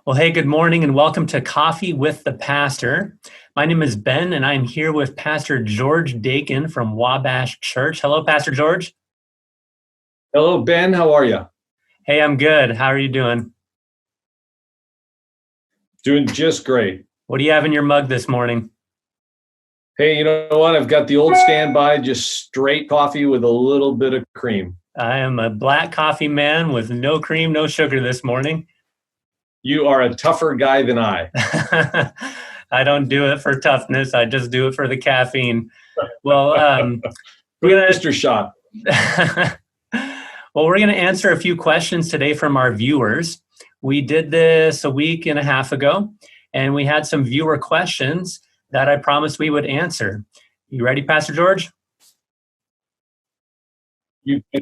Well, hey, good morning and welcome to Coffee with the Pastor. My name is Ben and I'm here with Pastor George Dakin from Wabash Church. Hello, Pastor George. Hello, Ben. How are you? Hey, I'm good. How are you doing? Doing just great. What do you have in your mug this morning? Hey, you know what? I've got the old standby, just straight coffee with a little bit of cream. I am a black coffee man with no cream, no sugar this morning. You are a tougher guy than I. I don't do it for toughness. I just do it for the caffeine. Well, Booster shot. Well, we're going to answer a few questions today from our viewers. We did this a week and a half ago, and we had some viewer questions that I promised we would answer. You ready, Pastor George?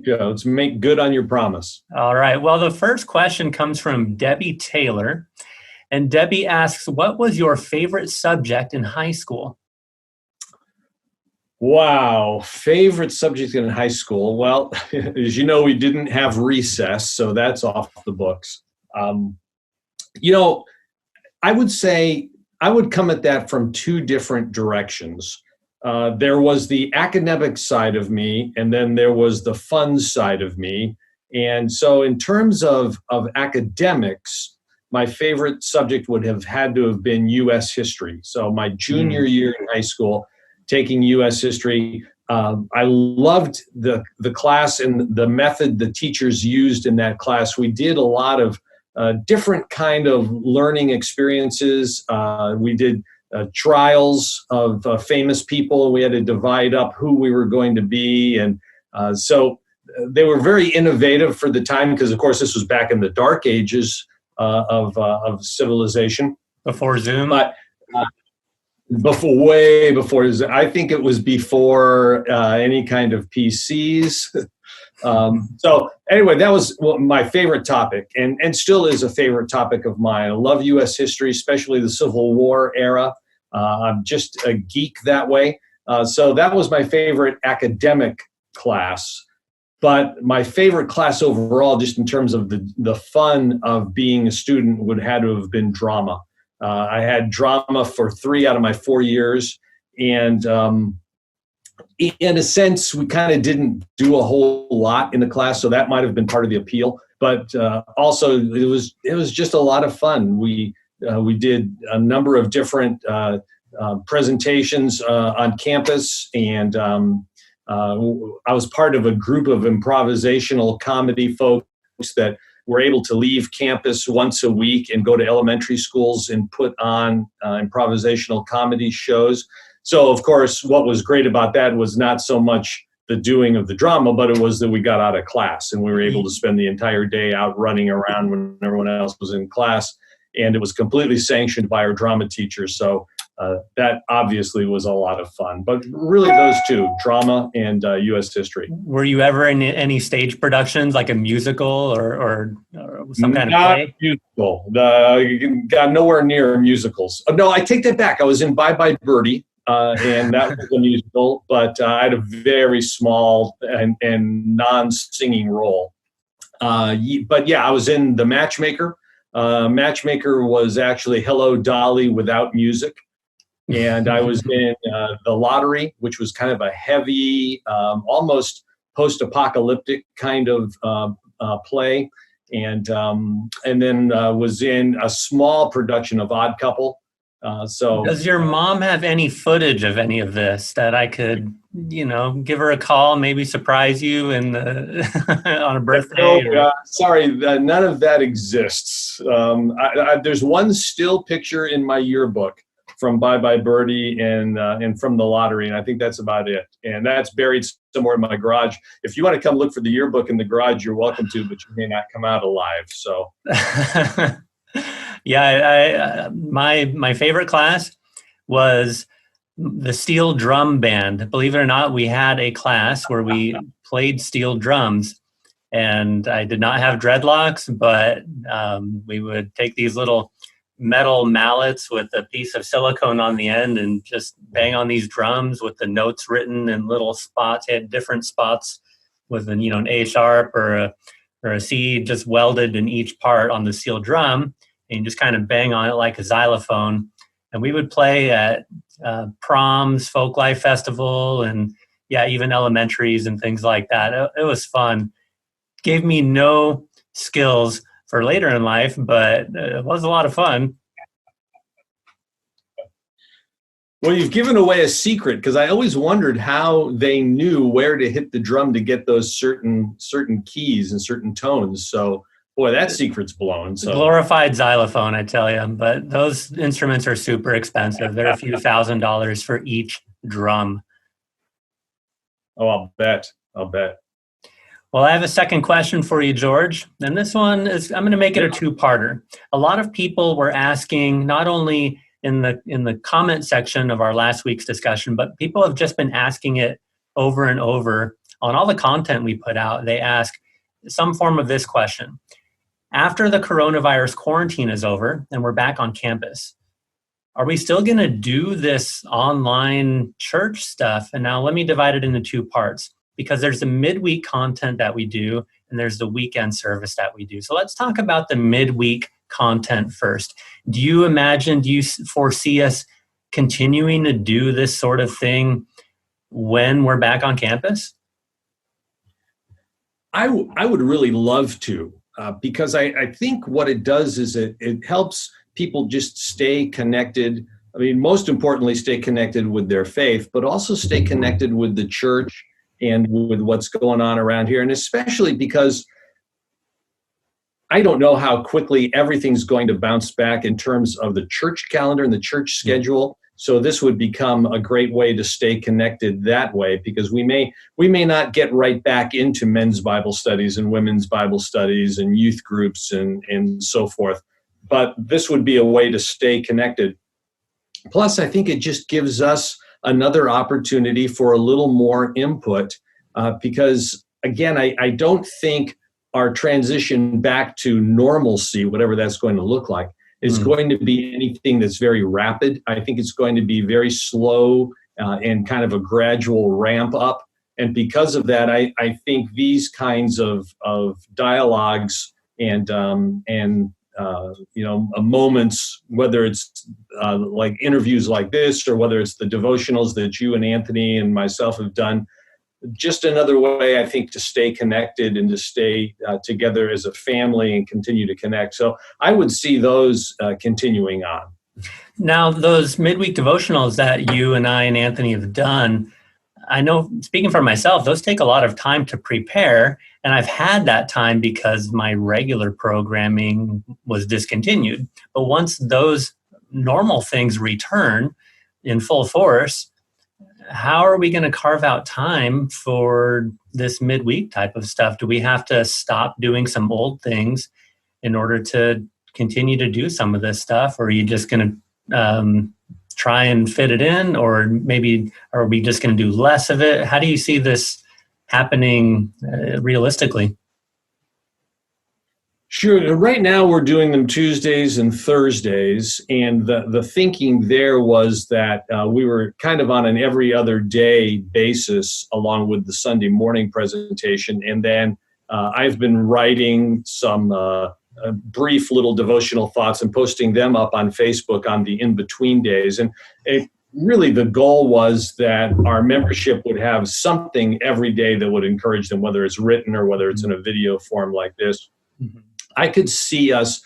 Let's make good on your promise. All right. Well, the first question comes from Debbie Taylor. And Debbie asks, what was your favorite subject in high school? Wow. Favorite subject in high school? Well, as you know, we didn't have recess, so that's off the books. I would say I would come at that from two different directions. There was the academic side of me, and then there was the fun side of me. And so in terms of academics, my favorite subject would have had to have been U.S. history. So my junior year in high school, taking U.S. history, I loved the class and the method the teachers used in that class. We did a lot of different kind of learning experiences. We did trials of famous people. We had to divide up who we were going to be. And so they were very innovative for the time because, of course, this was back in the dark ages of civilization. Before Zoom? But way before. I think it was before any kind of PCs. So anyway, that was my favorite topic and still is a favorite topic of mine. I love U.S. history, especially the Civil War era. I'm just a geek that way. So that was my favorite academic class. But my favorite class overall, just in terms of the fun of being a student, would have to have been drama. I had drama for 3 out of my 4 years. And in a sense, we kind of didn't do a whole lot in the class, so that might have been part of the appeal. But also, it was just a lot of fun. We did a number of different presentations on campus, and I was part of a group of improvisational comedy folks that were able to leave campus once a week and go to elementary schools and put on improvisational comedy shows. So, of course, what was great about that was not so much the doing of the drama, but it was that we got out of class and we were able to spend the entire day out running around when everyone else was in class. And it was completely sanctioned by our drama teacher. So that obviously was a lot of fun. But really those two, drama and U.S. history. Were you ever in any stage productions, like a musical or some kind of play? Not musical. Got nowhere near musicals. No, I take that back. I was in Bye Bye Birdie. And that was a musical, but I had a very small and non-singing role. But yeah, I was in The Matchmaker. Matchmaker was actually Hello Dolly without music. And I was in The Lottery, which was kind of a heavy, almost post-apocalyptic kind of play. And then was in a small production of Odd Couple. So does your mom have any footage of any of this that I could, give her a call, maybe surprise you on a birthday? Sorry, none of that exists. There's one still picture in my yearbook from Bye Bye Birdie and from The Lottery, and I think that's about it. And that's buried somewhere in my garage. If you want to come look for the yearbook in the garage, you're welcome to, but you may not come out alive. So. Yeah, my favorite class was the steel drum band. Believe it or not, we had a class where we played steel drums, and I did not have dreadlocks, but we would take these little metal mallets with a piece of silicone on the end and just bang on these drums with the notes written in little spots. It had different spots with an A sharp or a C just welded in each part on the steel drum. and you just kind of bang on it like a xylophone. And we would play at proms, folk life festival, and even elementaries and things like that. It was fun. Gave me no skills for later in life, but it was a lot of fun. Well, you've given away a secret, because I always wondered how they knew where to hit the drum to get those certain keys and certain tones. So, boy, that secret's blown. So. Glorified xylophone, I tell you. But those instruments are super expensive. They're a few $1,000s for each drum. Oh, I'll bet. Well, I have a second question for you, George. And this one is, I'm going to make it a two-parter. A lot of people were asking, not only in the comment section of our last week's discussion, but people have just been asking it over and over on all the content we put out. They ask some form of this question. After the coronavirus quarantine is over and we're back on campus, are we still going to do this online church stuff? And now let me divide it into two parts, because there's the midweek content that we do and there's the weekend service that we do. So let's talk about the midweek content first. Do you foresee us continuing to do this sort of thing when we're back on campus? I would really love to, because I think what it does is it helps people just stay connected. I mean, most importantly, stay connected with their faith, but also stay connected with the church and with what's going on around here. And especially because I don't know how quickly everything's going to bounce back in terms of the church calendar and the church schedule. So this would become a great way to stay connected that way, because we may not get right back into men's Bible studies and women's Bible studies and youth groups and so forth. But this would be a way to stay connected. Plus, I think it just gives us another opportunity for a little more input, because, again, I don't think our transition back to normalcy, whatever that's going to look like, is going to be anything that's very rapid. I think it's going to be very slow and kind of a gradual ramp up. And because of that, I think these kinds of dialogues and moments, whether it's like interviews like this, or whether it's the devotionals that you and Anthony and myself have done, just another way, I think, to stay connected and to stay together as a family and continue to connect. So I would see those continuing on. Now, those midweek devotionals that you and I and Anthony have done, I know, speaking for myself, those take a lot of time to prepare. And I've had that time because my regular programming was discontinued. But once those normal things return in full force, how are we going to carve out time for this midweek type of stuff? Do we have to stop doing some old things in order to continue to do some of this stuff? Or are you just going to try and fit it in? Or maybe are we just going to do less of it? How do you see this happening realistically? Sure. Right now we're doing them Tuesdays and Thursdays, and the thinking there was that we were kind of on an every other day basis along with the Sunday morning presentation. And then I've been writing some brief little devotional thoughts and posting them up on Facebook on the in-between days. And really the goal was that our membership would have something every day that would encourage them, whether it's written or whether it's in a video form like this. Mm-hmm. I could see us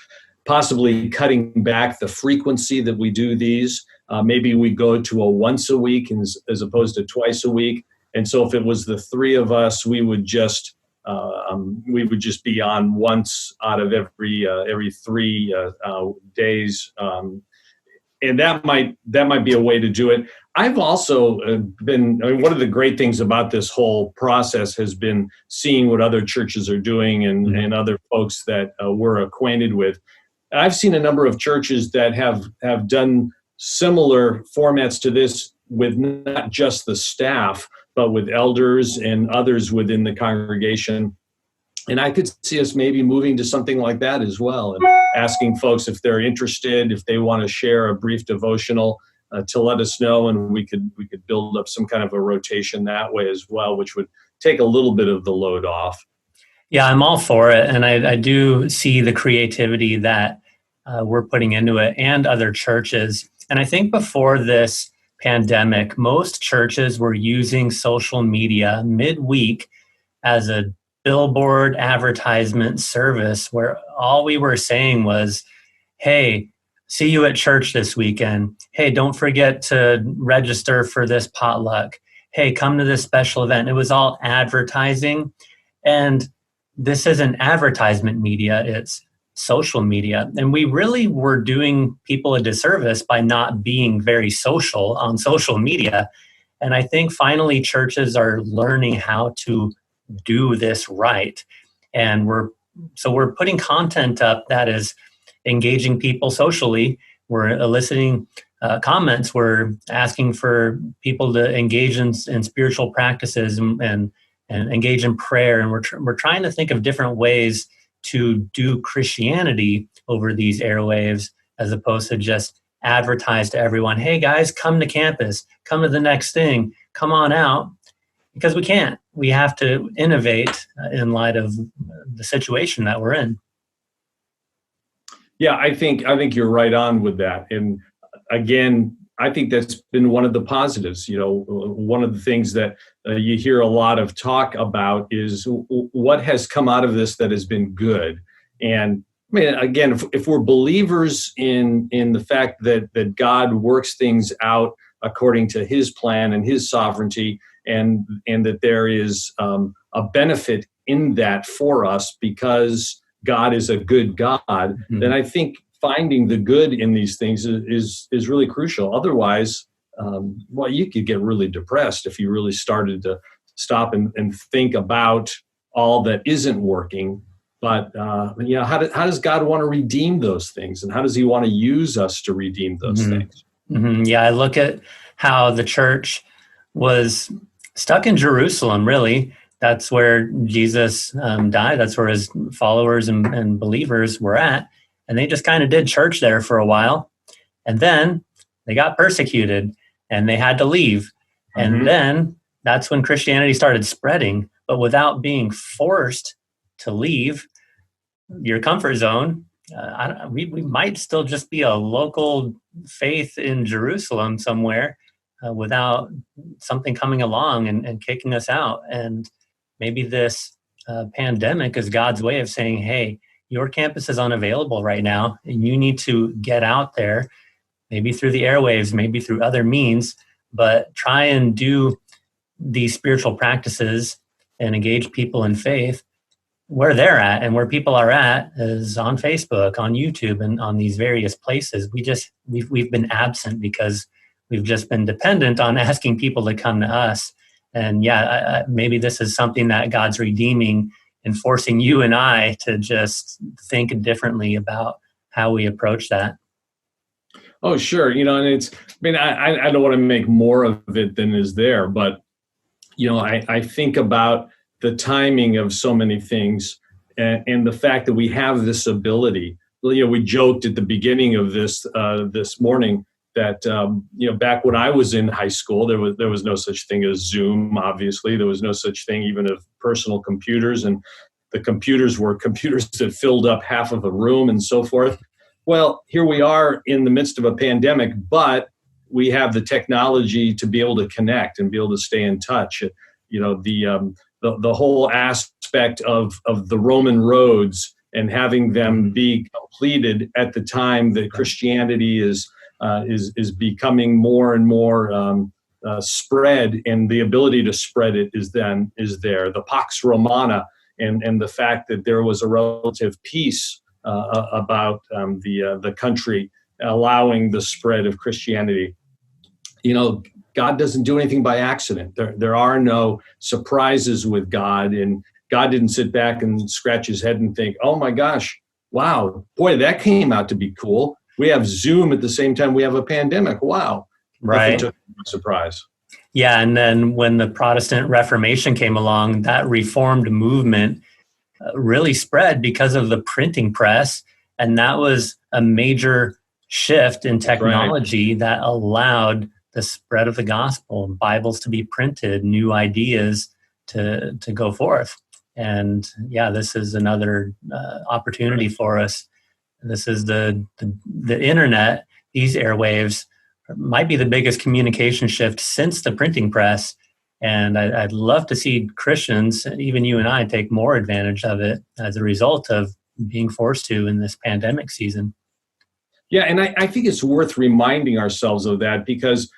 possibly cutting back the frequency that we do these. Maybe we go to a once a week as opposed to twice a week. And so if it was the three of us, we would just be on once out of every 3 days. And that might be a way to do it. I've also one of the great things about this whole process has been seeing what other churches are doing and other folks that we're acquainted with. I've seen a number of churches that have done similar formats to this with not just the staff, but with elders and others within the congregation. And I could see us maybe moving to something like that as well, and asking folks if they're interested, if they want to share a brief devotional, to let us know, and we could build up some kind of a rotation that way as well, which would take a little bit of the load off. Yeah, I'm all for it, and I do see the creativity that we're putting into it, and other churches. And I think before this pandemic, most churches were using social media midweek as a billboard advertisement service where all we were saying was, hey, see you at church this weekend. Hey, don't forget to register for this potluck. Hey, come to this special event. It was all advertising. And this isn't advertisement media, it's social media. And we really were doing people a disservice by not being very social on social media. And I think finally churches are learning how to do this right. And we're putting content up that is engaging people socially. We're eliciting comments. We're asking for people to engage in spiritual practices and engage in prayer. And we're trying to think of different ways to do Christianity over these airwaves, as opposed to just advertise to everyone, hey guys, come to campus, come to the next thing, come on out. Because we can't. We have to innovate in light of the situation that we're in. Yeah, I think you're right on with that. And again, I think that's been one of the positives. One of the things that you hear a lot of talk about is what has come out of this that has been good. And I mean, again, if we're believers in the fact that God works things out according to His plan and His sovereignty, and that there is a benefit in that for us because God is a good God, Mm-hmm. then I think finding the good in these things is really crucial. Otherwise, you could get really depressed if you really started to stop and think about all that isn't working. But how does God want to redeem those things, and how does He want to use us to redeem those Mm-hmm. things? Mm-hmm. Yeah, I look at how the church was stuck in Jerusalem, really. That's where Jesus died. That's where his followers and believers were at. And they just kind of did church there for a while. And then they got persecuted and they had to leave. Mm-hmm. And then that's when Christianity started spreading. But without being forced to leave your comfort zone, we might still just be a local faith in Jerusalem somewhere without something coming along and kicking us out. And maybe this pandemic is God's way of saying, hey, your campus is unavailable right now, and you need to get out there, maybe through the airwaves, maybe through other means, but try and do these spiritual practices and engage people in faith where they're at. And where people are at is on Facebook, on YouTube, and on these various places. We've been absent because we've just been dependent on asking people to come to us. And maybe this is something that God's redeeming and forcing you and I to just think differently about how we approach that. Oh, sure. And I don't want to make more of it than is there, but, I think about the timing of so many things and the fact that we have this ability. We joked at the beginning of this morning that, back when I was in high school, there was no such thing as Zoom, obviously. There was no such thing even of personal computers, and the computers were computers that filled up half of a room and so forth. Well, here we are in the midst of a pandemic, but we have the technology to be able to connect and be able to stay in touch. The whole aspect of the Roman roads and having them be completed at the time that Christianity is becoming more and more spread, and the ability to spread it is there. The Pax Romana and the fact that there was a relative peace about the country, allowing the spread of Christianity. God doesn't do anything by accident. There are no surprises with God, and God didn't sit back and scratch his head and think, oh my gosh, wow, boy, that came out to be cool. We have Zoom at the same time we have a pandemic. Wow. Right. Nothing took me by surprise. Yeah, and then when the Protestant Reformation came along, that Reformed movement really spread because of the printing press, and that was a major shift in technology that allowed the spread of the gospel, Bibles to be printed, new ideas to go forth. And this is another opportunity for us This is the internet. These airwaves might be the biggest communication shift since the printing press. And I'd love to see Christians, even you and I, take more advantage of it as a result of being forced to in this pandemic season. Yeah, and I think it's worth reminding ourselves of that because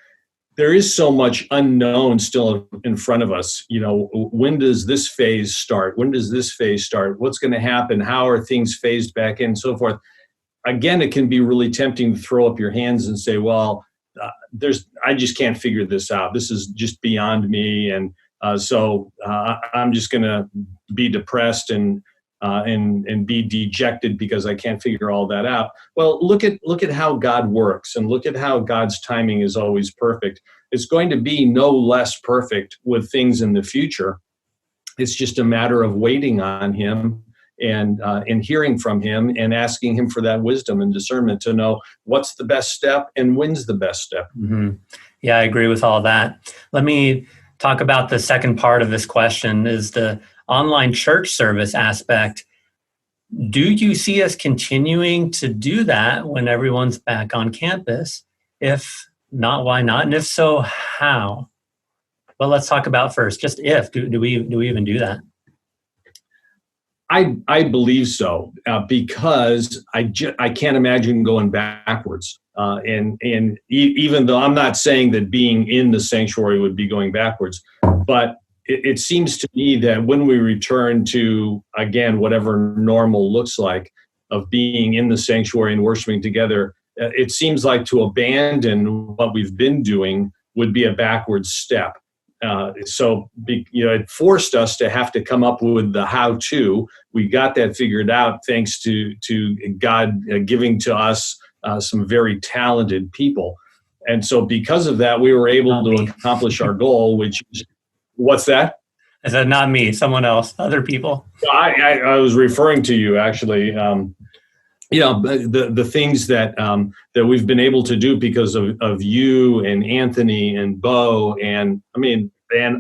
there is so much unknown still in front of us. You know, when does this phase start? When does this phase start? What's going to happen? How are things phased back in and so forth? Again, it can be really tempting to throw up your hands and say, well, I just can't figure this out. This is just beyond me. And so I'm just going to be depressed and be dejected because I can't figure all that out. Well, look at how God works and look at how God's timing is always perfect. It's going to be no less perfect with things in the future. It's just a matter of waiting on Him and hearing from Him and asking Him for that wisdom and discernment to know what's the best step and when's the best step. Mm-hmm. Yeah, I agree with all that. Let me talk about the second part of this question, is the online church service aspect. Do you see us continuing to do that when everyone's back on campus? If not, why not? And if so, how? Well, let's talk about first, just if, do we even do that? I believe so because I can't imagine going backwards. Even though I'm not saying that being in the sanctuary would be going backwards, but it seems to me that when we return to, again, whatever normal looks like of being in the sanctuary and worshiping together, it seems like to abandon what we've been doing would be a backward step. It forced us to have to come up with the how-to. We got that figured out thanks to God giving to us some very talented people. And so because of that, we were able to accomplish our goal, which is, what's that? I said, not me, someone else, other people. I was referring to you, actually. The things that we've been able to do because of you and Anthony and Bo and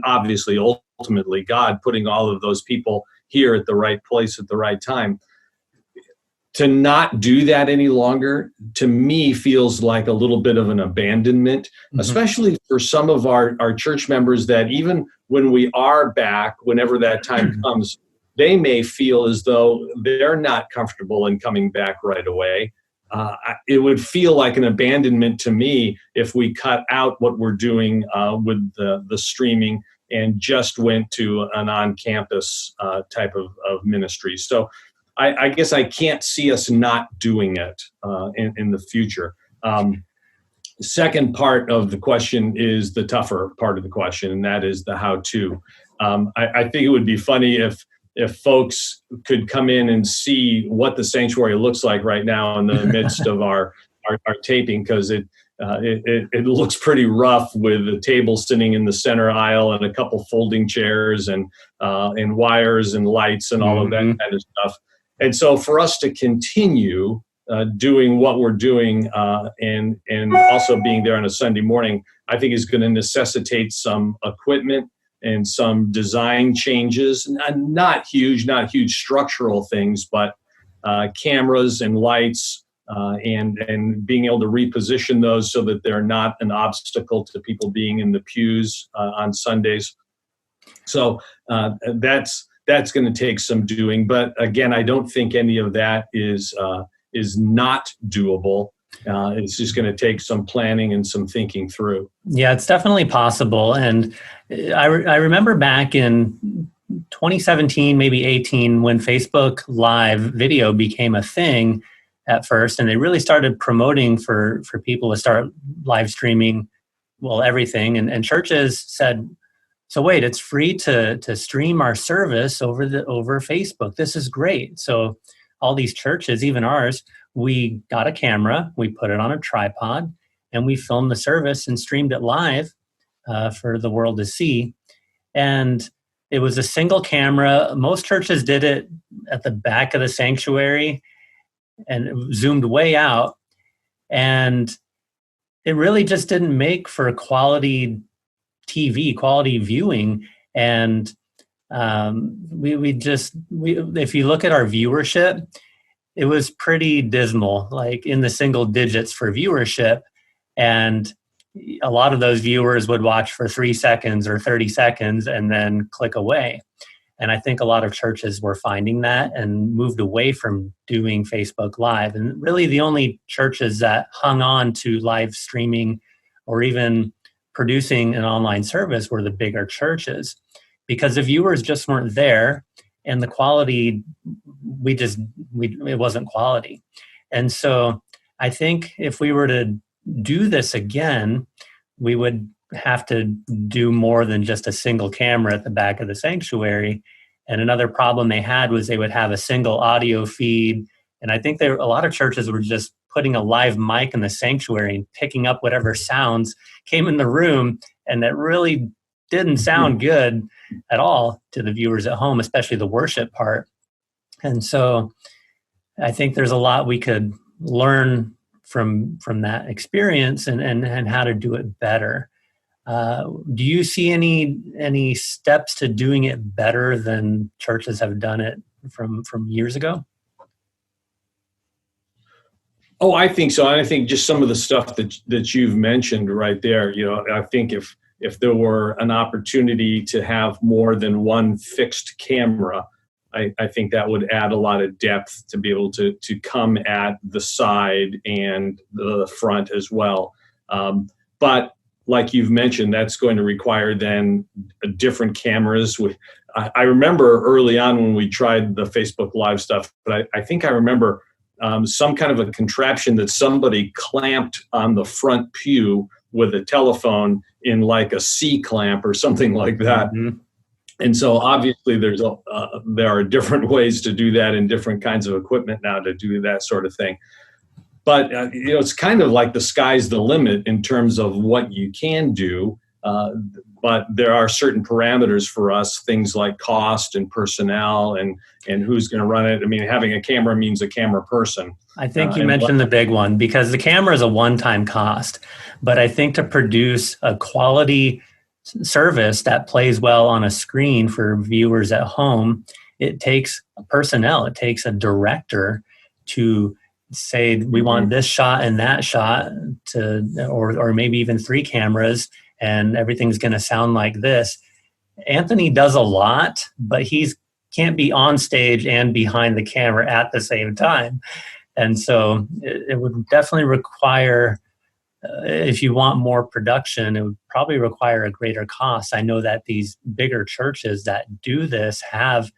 obviously ultimately God putting all of those people here at the right place at the right time. To not do that any longer, to me, feels like a little bit of an abandonment, especially for some of our church members that even when we are back, whenever that time comes, they may feel as though they're not comfortable in coming back right away. It would feel like an abandonment to me if we cut out what we're doing with the streaming and just went to an on-campus type of ministry. So I guess I can't see us not doing it in the future. Second part of the question is the tougher part of the question, and that is the how-to. I think it would be funny if folks could come in and see what the sanctuary looks like right now in the midst of our taping, because it looks pretty rough with the table sitting in the center aisle and a couple folding chairs and wires and lights and all of that kind of stuff. And so for us to continue doing what we're doing and also being there on a Sunday morning, I think is going to necessitate some equipment and some design changes, not huge structural things, but cameras and lights and being able to reposition those so that they're not an obstacle to people being in the pews on Sundays. So that's going to take some doing. But again, I don't think any of that is not doable. It's just going to take some planning and some thinking through. Yeah, it's definitely possible. And I remember back in 2017, maybe 18, when Facebook Live video became a thing at first, and they really started promoting for people to start live streaming, well, everything. And churches said, so wait, it's free to stream our service over Facebook. This is great. So all these churches, even ours, we got a camera, we put it on a tripod, and we filmed the service and streamed it live for the world to see. And it was a single camera. Most churches did it at the back of the sanctuary and zoomed way out. And it really just didn't make for quality TV, quality viewing. And if you look at our viewership, it was pretty dismal, like in the single digits for viewership. And a lot of those viewers would watch for 3 seconds or 30 seconds and then click away. And I think a lot of churches were finding that and moved away from doing Facebook Live. And really the only churches that hung on to live streaming or even producing an online service were the bigger churches, because the viewers just weren't there, and the quality, it wasn't quality. And so I think if we were to do this again, we would have to do more than just a single camera at the back of the sanctuary. And another problem they had was they would have a single audio feed. And I think a lot of churches were just putting a live mic in the sanctuary and picking up whatever sounds came in the room. And that really didn't sound good at all to the viewers at home, especially the worship part. And so I think there's a lot we could learn from that experience and how to do it better. Do you see any steps to doing it better than churches have done it from years ago? Oh, I think so. And I think just some of the stuff that you've mentioned right there, I think if there were an opportunity to have more than one fixed camera, I think that would add a lot of depth to be able to come at the side and the front as well. But like you've mentioned, that's going to require then different cameras. I remember early on when we tried the Facebook Live stuff, but I think I remember some kind of a contraption that somebody clamped on the front pew with a telephone in like a C clamp or something like that. Mm-hmm. And so obviously there are different ways to do that and different kinds of equipment now to do that sort of thing. But it's kind of like the sky's the limit in terms of what you can do. But there are certain parameters for us, things like cost and personnel and who's going to run it. I mean, having a camera means a camera person. I think you mentioned the big one, because the camera is a one-time cost. But I think to produce a quality service that plays well on a screen for viewers at home, it takes personnel. It takes a director to say, we want this shot and that shot, or maybe even 3 cameras, and everything's going to sound like this. Anthony does a lot, but he can't be on stage and behind the camera at the same time. And so it would definitely require, if you want more production, it would probably require a greater cost. I know that these bigger churches that do this have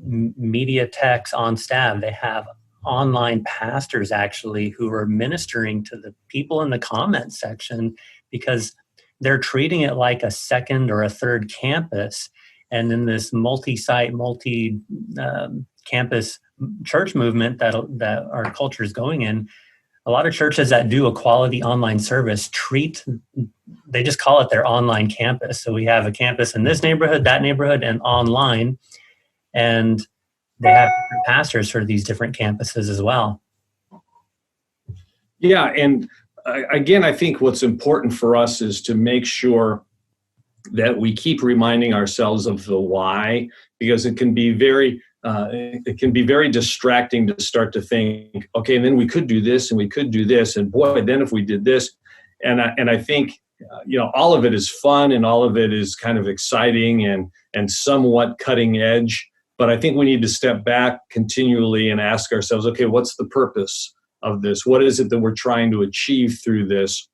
media techs on staff. They have online pastors actually who are ministering to the people in the comment section, because they're treating it like a second or a third campus. And in this multi-site, multi-campus church movement that our culture is going in, a lot of churches that do a quality online service they just call it their online campus. So we have a campus in this neighborhood, that neighborhood, and online. And they have different pastors for these different campuses as well. Yeah, and again, I think what's important for us is to make sure that we keep reminding ourselves of the why, because it can be very distracting to start to think, okay, and then we could do this and we could do this, and boy, then if we did this, and I think all of it is fun and all of it is kind of exciting and somewhat cutting edge. But I think we need to step back continually and ask ourselves, okay, what's the purpose of this? What is it that we're trying to achieve through this?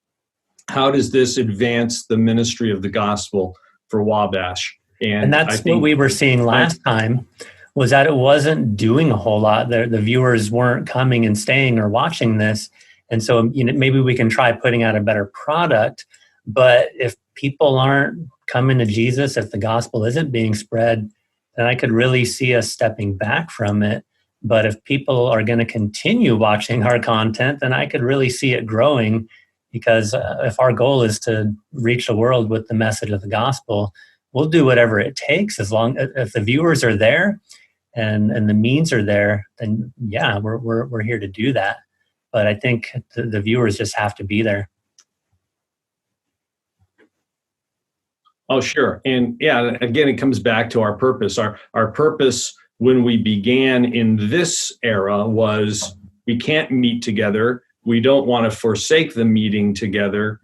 How does this advance the ministry of the gospel for Wabash? And that's what we were seeing last time, was that it wasn't doing a whole lot. The viewers weren't coming and staying or watching this. And so maybe we can try putting out a better product. But if people aren't coming to Jesus, if the gospel isn't being spread, then I could really see us stepping back from it. But if people are going to continue watching our content, then I could really see it growing, because if our goal is to reach the world with the message of the gospel, we'll do whatever it takes, as long if the viewers are there and the means are there, then yeah, we're here to do that. But I think the viewers just have to be there. Oh, sure. And yeah, again, it comes back to our purpose. Our purpose when we began in this era was we can't meet together. We don't want to forsake the meeting together.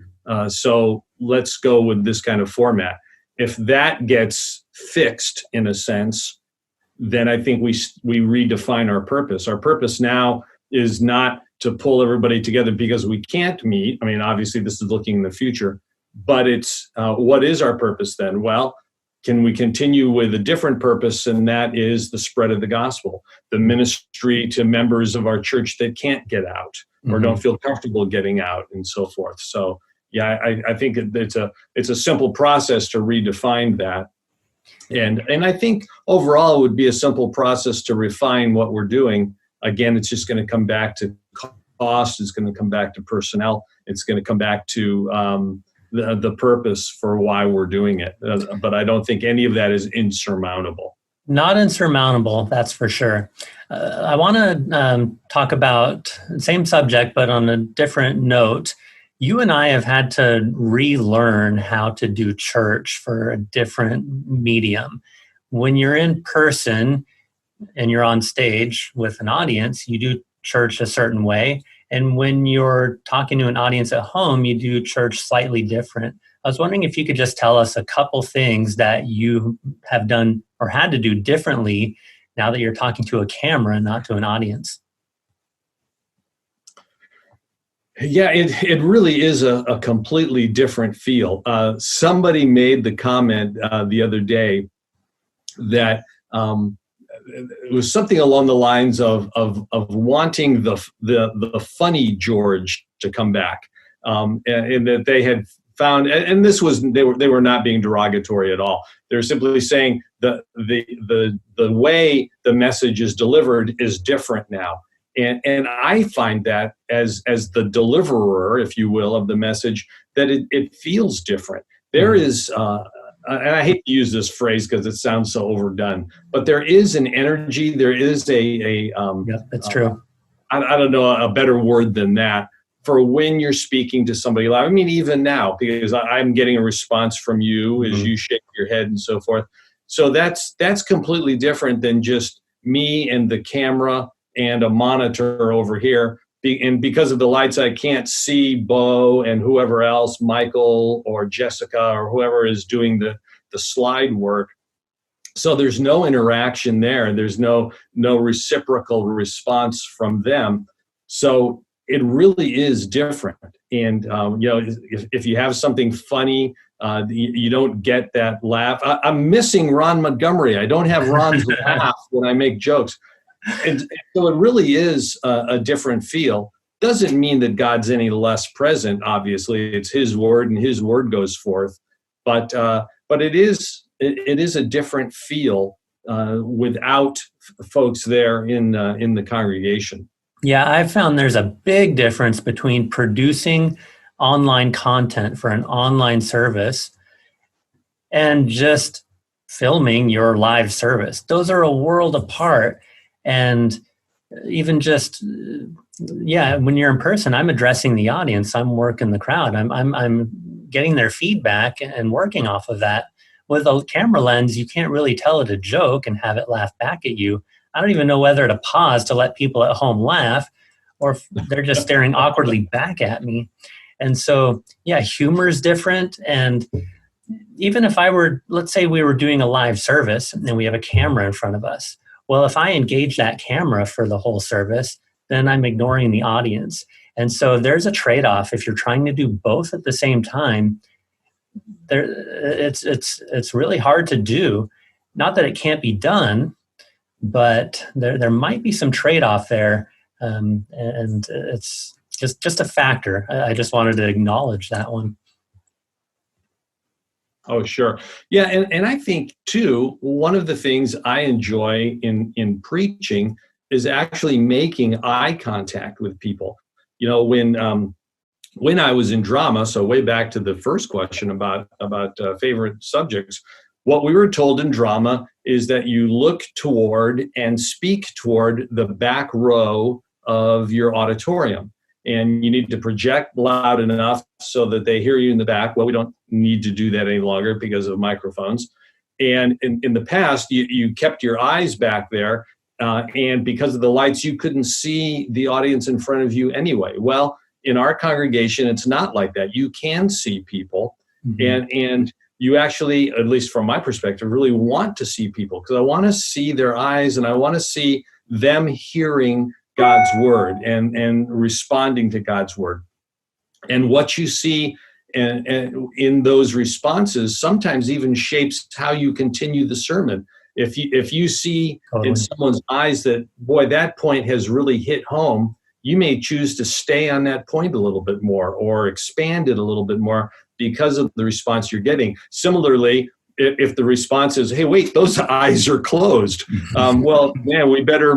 So let's go with this kind of format. If that gets fixed in a sense, then I think we redefine our purpose. Our purpose now is not to pull everybody together because we can't meet. I mean, obviously this is looking in the future, but it's what is our purpose then? Well, can we continue with a different purpose, and that is the spread of the gospel, the ministry to members of our church that can't get out or don't feel comfortable getting out, and so forth. So, yeah, I think it's a simple process to redefine that, and I think overall it would be a simple process to refine what we're doing. Again, it's just going to come back to cost. It's going to come back to personnel. It's going to come back to the purpose for why we're doing it. But I don't think any of that is insurmountable. Not insurmountable, that's for sure. I want to talk about the same subject, but on a different note. You and I have had to relearn how to do church for a different medium. When you're in person and you're on stage with an audience, you do church a certain way. And when you're talking to an audience at home, you do church slightly different. I was wondering if you could just tell us a couple things that you have done or had to do differently now that you're talking to a camera, not to an audience. Yeah, it really is a completely different feel. Somebody made the comment the other day that it was something along the lines of wanting the funny George to come back, and that they had found, and this was they were not being derogatory at all. They're simply saying the way the message is delivered is different now, and I find that as the deliverer, if you will, of the message, that it feels different. There is. And I hate to use this phrase because it sounds so overdone, but there is an energy. There is yeah, that's true. I don't know a better word than that for when you're speaking to somebody live. I mean, even now, because I'm getting a response from you as you shake your head and so forth. So that's completely different than just me and the camera and a monitor over here. And because of the lights, I can't see Bo and whoever else, Michael or Jessica or whoever is doing the slide work. So there's no interaction there. There's no reciprocal response from them. So it really is different. And if you have something funny, you don't get that laugh. I'm missing Ron Montgomery. I don't have Ron's laugh when I make jokes. And so it really is a different feel. Doesn't mean that God's any less present. Obviously, it's His word, and His word goes forth. But it is a different feel without folks there in the congregation. Yeah, I've found there's a big difference between producing online content for an online service and just filming your live service. Those are a world apart. And even just, when you're in person, I'm addressing the audience. I'm working the crowd. I'm getting their feedback and working off of that. With a camera lens, you can't really tell it a joke and have it laugh back at you. I don't even know whether to pause to let people at home laugh, or if they're just staring awkwardly back at me. And so, humor is different. And even if let's say we were doing a live service and we have a camera in front of us. Well, if I engage that camera for the whole service, then I'm ignoring the audience. And so there's a trade-off. If you're trying to do both at the same time, it's really hard to do. Not that it can't be done, but there might be some trade-off there, and it's just a factor. I just wanted to acknowledge that one. Oh, sure. Yeah, and I think, too, one of the things I enjoy in preaching is actually making eye contact with people. You know, when I was in drama, so way back to the first question about favorite subjects, what we were told in drama is that you look toward and speak toward the back row of your auditorium. And you need to project loud enough so that they hear you in the back. Well, we don't need to do that any longer because of microphones. And in the past, you kept your eyes back there, and because of the lights, you couldn't see the audience in front of you anyway. Well, in our congregation, it's not like that. You can see people, and you actually, at least from my perspective, really want to see people, because I want to see their eyes, and I want to see them hearing God's word and responding to God's word. And what you see and in those responses sometimes even shapes how you continue the sermon. If you see in someone's eyes that, boy, that point has really hit home, you may choose to stay on that point a little bit more or expand it a little bit more because of the response you're getting. Similarly, if the response is, "Hey, wait, those eyes are closed," well, man, we better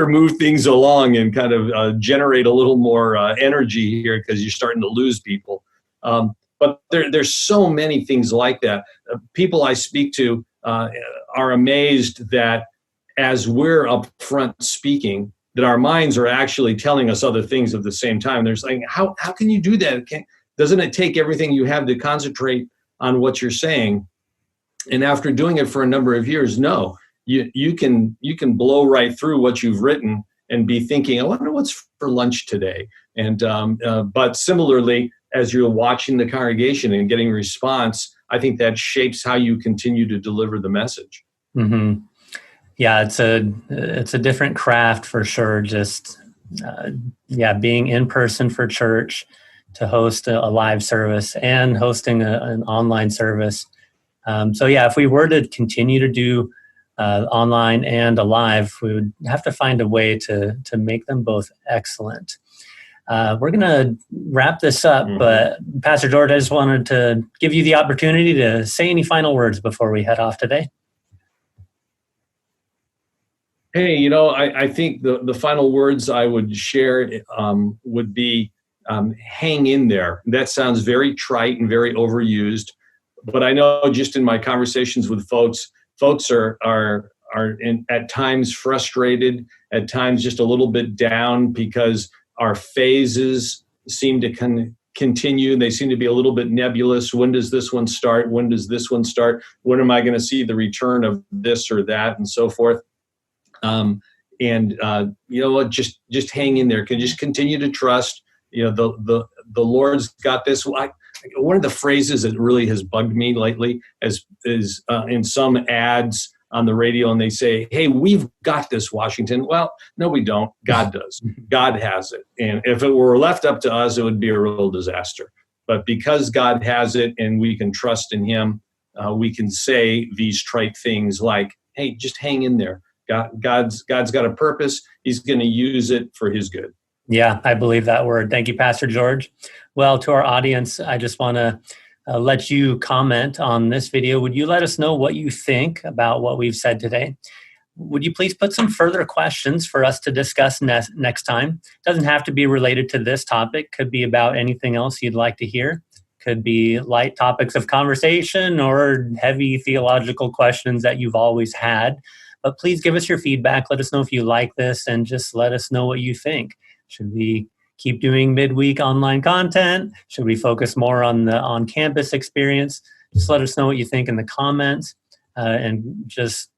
move things along and kind of generate a little more energy here, because you're starting to lose people. But there's so many things like that. People I speak to are amazed that as we're up front speaking, that our minds are actually telling us other things at the same time. They're saying, how can you do that? Doesn't it take everything you have to concentrate on what you're saying? And after doing it for a number of years, no, you can blow right through what you've written and be thinking, I wonder what's for lunch today. And but similarly, as you're watching the congregation and getting response, I think that shapes how you continue to deliver the message. Mm-hmm. Yeah, it's a different craft for sure. Just being in person for church, to host a live service and hosting an online service. If we were to continue to do online and alive, we would have to find a way to make them both excellent. We're going to wrap this up, but Pastor George, I just wanted to give you the opportunity to say any final words before we head off today. Hey, I think the final words I would share would be hang in there. That sounds very trite and very overused, but I know just in my conversations with folks are at times frustrated, at times just a little bit down, because our phases seem to continue. They seem to be a little bit nebulous. When does this one start? When does this one start? When am I going to see the return of this or that, and so forth? You know what? Just hang in there. Can just continue to trust. The Lord's got this. One of the phrases that really has bugged me lately is in some ads on the radio, and they say, "Hey, we've got this, Washington." Well, no, we don't. God does. God has it. And if it were left up to us, it would be a real disaster. But because God has it and we can trust in Him, we can say these trite things like, "Hey, just hang in there. God's got a purpose. He's going to use it for His good." Yeah, I believe that word. Thank you, Pastor George. Well, to our audience, I just want to let you comment on this video. Would you let us know what you think about what we've said today? Would you please put some further questions for us to discuss next time? It doesn't have to be related to this topic. Could be about anything else you'd like to hear. Could be light topics of conversation or heavy theological questions that you've always had. But please give us your feedback. Let us know if you like this, and just let us know what you think. Should we keep doing midweek online content? Should we focus more on the on-campus experience? Just let us know what you think in the comments, and just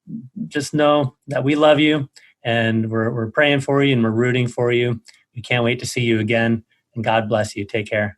know that we love you, and we're praying for you, and we're rooting for you. We can't wait to see you again, and God bless you. Take care.